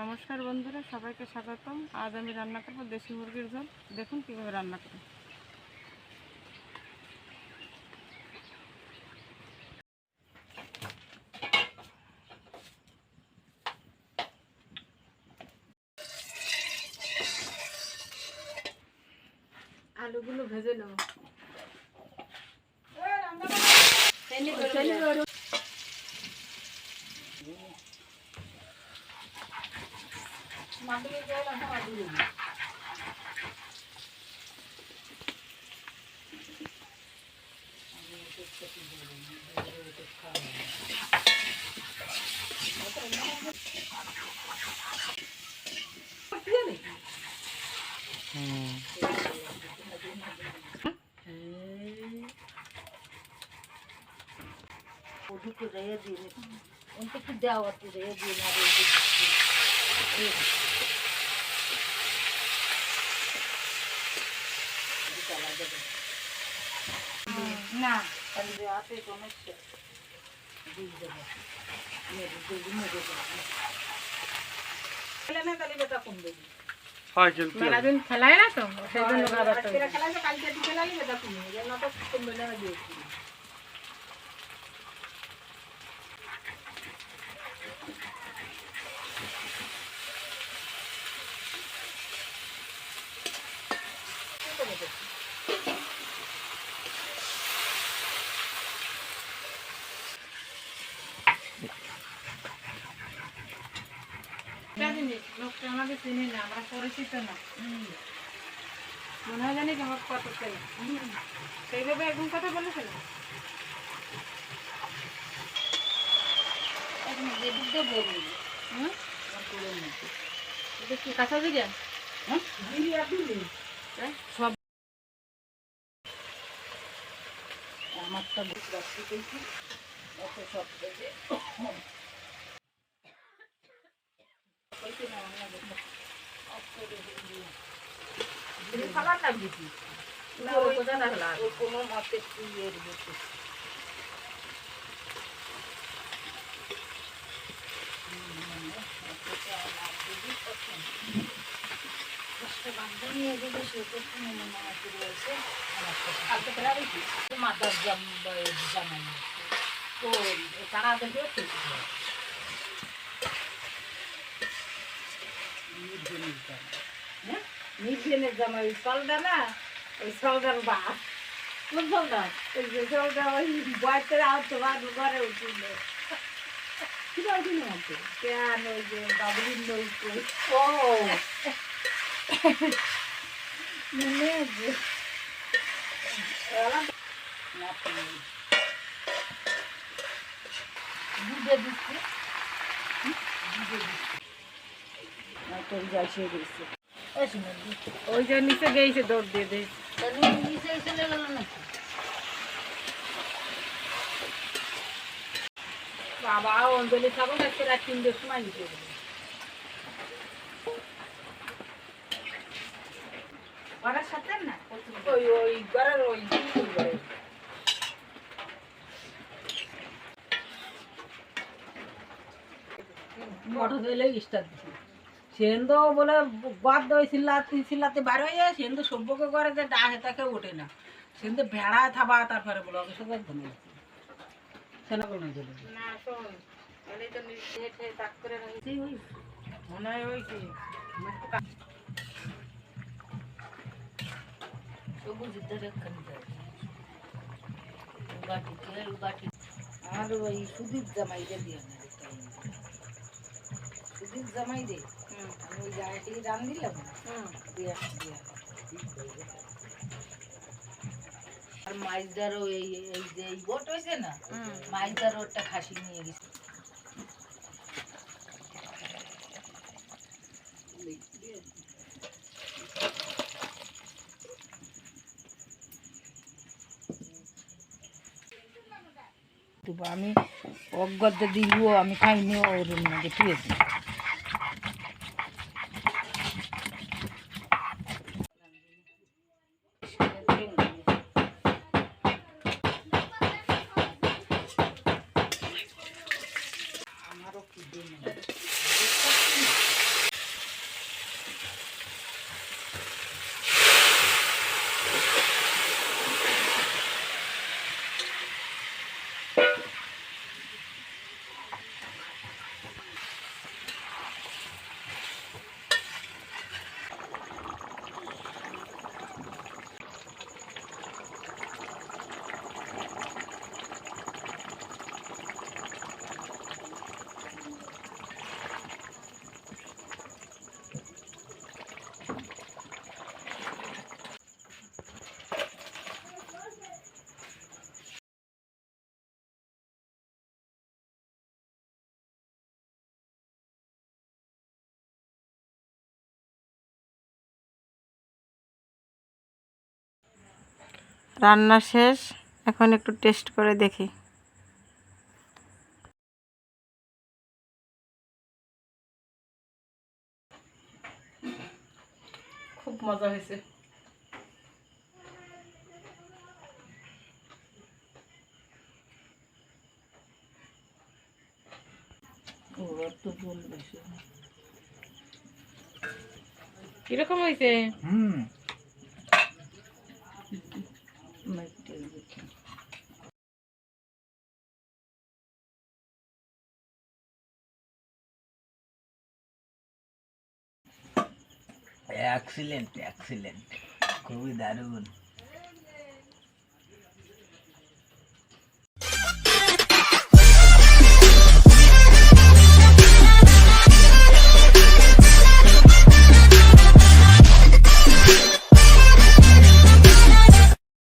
নমস্কার বন্ধুরা, সবাইকে স্বাগতম। আজ আমি রান্না করব দেশি মুরগির ঝোল। দেখুন কীভাবে রান্না করি। আলুগুলো ভেজে নেব। ওদিকে রেয়ে দিয়ে ওদিকে দেওয়া রেয়ে দিয়ে না তাহলে হাতে সমস্যা দিয়ে দেবো না তাহলে বেটা কম দেবে মেলাদিন খেলায় না তো, সেই জন্য খেলায় কালকে খেলালে বেটা কমে গেল না তো কমবে না দিয়েছি। লোকটা আমাকে চিনি না, আমরা পরিচিত না, মনে হয় জানি যে আমার কত চেনে, সেইভাবে একদম কথা বলেছিল। এটা কি কাঁচা দিলেন? সব আমারটা রাখতে পেয়েছি অত সব থেকে খাবার লাগবে কি না ওই কোনো মতে ইয়ের বসে মাদার জামাই তো তারা দেখে নির্জনের জামাই ওই চলটা না, ওই চলটার বাস বুঝল না, ওই যে চলটা ওই বয়সের আওয়াজ ঘরে উঠিল কেন ওই যে বাবুলির নৌকো ও মনে আছে দুধে দিচ্ছে ওই যে নিচে গেছে, দৌড় দিয়ে দিয়েছে। নিচে চলে গেল নাকি বাবা অঞ্জলি খাবো আজকে রাত 3টার সময় নিতে ঘরের সাথে না ওই ওই ঘরের ওই মোটর দিলে স্টার্ট দিছি সেন্দো বলে বাদ দই চিল্লাতে বার হয়ে যায় সেন্দো সভ্যকে করে যে ডাকে তাকে ওঠে না সেন্দো ভেড়া থাবা তারপরে বলো ওকে সবাই ধনে সেনা কোনো চলে না শোন, তাহলে তো নিচে তাক করে রাখছি, ওই মনে হয় ওই কি সবুজ ধরে খানি যায় বাটি আর ওই সুদীপ জামাই রে দিয়ে না সুদীপ জামাই রে আমি ওই জায়গাটি রান দিলাম দিয়া দিয়া আর মাইজদারও এই এই যে এই বোট হয়েছে না মাইজদারও একটা খাসি নিয়ে গেছে আমি অজ্ঞাতে দিলও আমি খাইনি ওর মধ্যে পেয়েছি আমারও কি রান্না শেষ, এখন একটু টেস্ট করে দেখি। খুব মজা হয়েছে। ওর তো ঝোল বেশি। কিরকম হয়েছে? এক্সিলেন্ট, এক্সিলেন্ট, খুবই দারুণ।